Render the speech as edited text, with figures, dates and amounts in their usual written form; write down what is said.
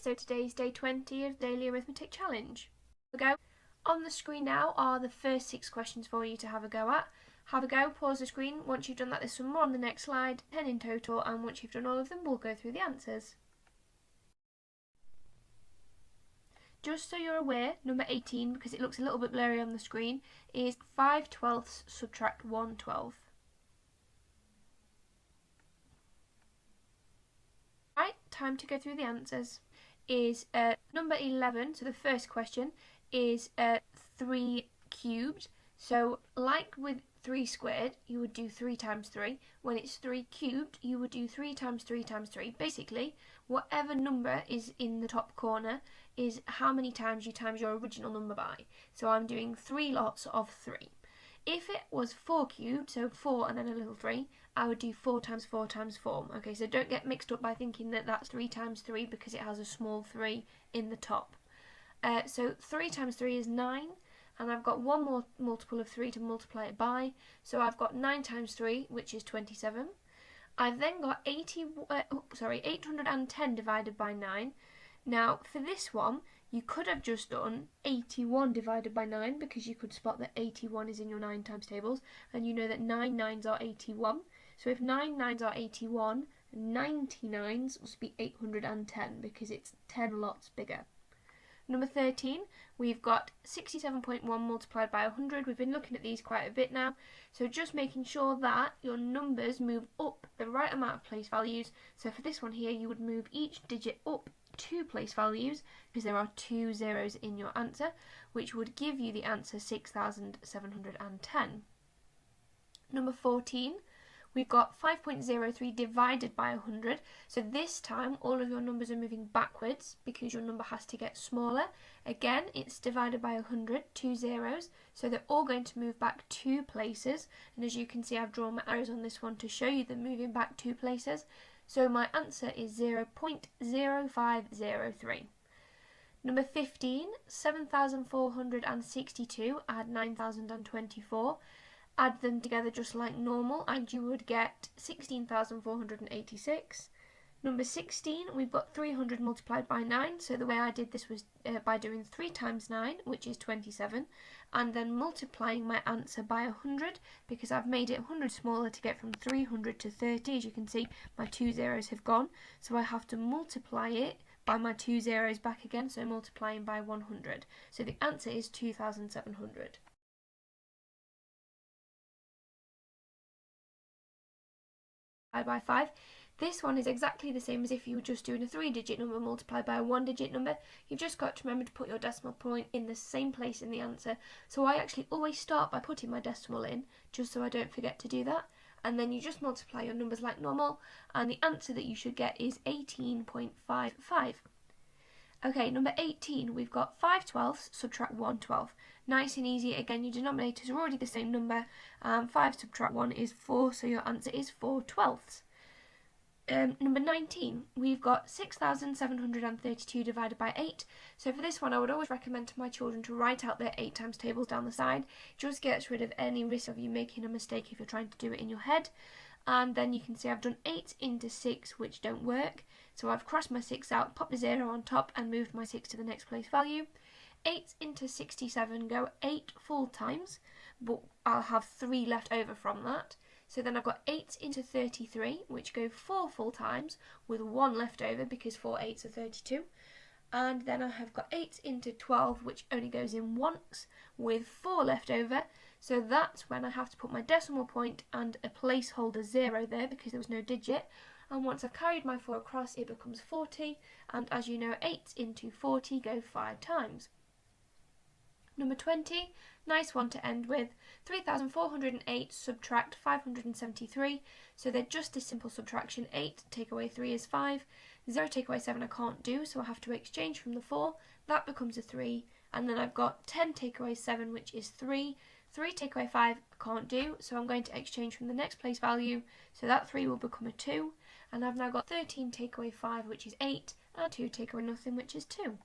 so today's day 20 of Daily Arithmetic Challenge. Have a go. On the screen now are the first 6 questions for you to have a go at. Have a go, pause the screen. Once you've done that, there's some more on the next slide, 10 in total, and once you've done all of them, we'll go through the answers. Just so you're aware, number 18, because it looks a little bit blurry on the screen, is 5/12 subtract 1/12. Right, time to go through the answers. Is number 11, so the first question, is 3 cubed. So like with 3 squared, you would do 3 times 3. When it's 3 cubed, you would do 3 times 3 times 3. Basically, whatever number is in the top corner is how many times you times your original number by. So I'm doing 3 lots of 3. If it was 4 cubed, so 4 and then a little 3, I would do 4 times 4 times 4. Okay, so don't get mixed up by thinking that that's 3 times 3 because it has a small 3 in the top. So 3 times 3 is 9, and I've got one more multiple of 3 to multiply it by, so I've got 9 times 3, which is 27. I've then got 810 divided by 9. Now, for this one, you could have just done 81 divided by 9 because you could spot that 81 is in your 9 times tables, and you know that 9 9s are 81. So if 9 9s are 81, 99s must be 810 because it's 10 lots bigger. Number 13, we've got 67.1 multiplied by 100. We've been looking at these quite a bit now, so just making sure that your numbers move up the right amount of place values. So for this one here, you would move each digit up 2 place values because there are 2 zeros in your answer, which would give you the answer 6,710. Number 14, we've got 5.03 divided by 100. So this time all of your numbers are moving backwards because your number has to get smaller. Again, it's divided by 100, 2 zeros, so they're all going to move back 2 places. And as you can see, I've drawn my arrows on this one to show you them moving back 2 places. So my answer is 0.0503. Number 15, 7,462 add 9,024. Add them together just like normal and you would get 16,486. Number 16, we've got 300 multiplied by 9, so the way I did this was by doing 3 times 9, which is 27, and then multiplying my answer by 100 because I've made it 100 smaller to get from 300 to 30. As you can see, my 2 zeros have gone, so I have to multiply it by my 2 zeros back again, so multiplying by 100. So the answer is 2,700. By 5. This one is exactly the same as if you were just doing a 3-digit number multiplied by a 1-digit number. You've just got to remember to put your decimal point in the same place in the answer. So I actually always start by putting my decimal in, just so I don't forget to do that. And then you just multiply your numbers like normal, and the answer that you should get is 18.55. Okay, number 18, we've got 5/12 subtract 1/12. Nice and easy. Again, your denominators are already the same number. 5 subtract 1 is 4, so your answer is 4/12. Number 19, we've got 6,732 divided by 8. So for this one, I would always recommend to my children to write out their 8 times tables down the side. Just gets rid of any risk of you making a mistake if you're trying to do it in your head. And then you can see I've done 8 into 6, which don't work. So I've crossed my 6 out, popped the 0 on top, and moved my 6 to the next place value. 8 into 67 go 8 full times, but I'll have 3 left over from that. So then I've got 8 into 33, which go 4 full times, with 1 left over because 4 8s are 32. And then I have got 8 into 12, which only goes in once, with 4 left over. So that's when I have to put my decimal point and a placeholder 0 there because there was no digit. And once I've carried my 4 across, it becomes 40. And as you know, 8 into 40 go 5 times. Number 20, nice one to end with. 3,408 subtract 573. So they're just a simple subtraction. 8 take away 3 is 5. 0 take away 7 I can't do, so I have to exchange from the 4. That becomes a 3. And then I've got 10 take away 7, which is 3. 3 take away 5 I can't do, so I'm going to exchange from the next place value. So that 3 will become a 2. And I've now got 13 take away 5, which is 8. And 2 take away nothing, which is 2.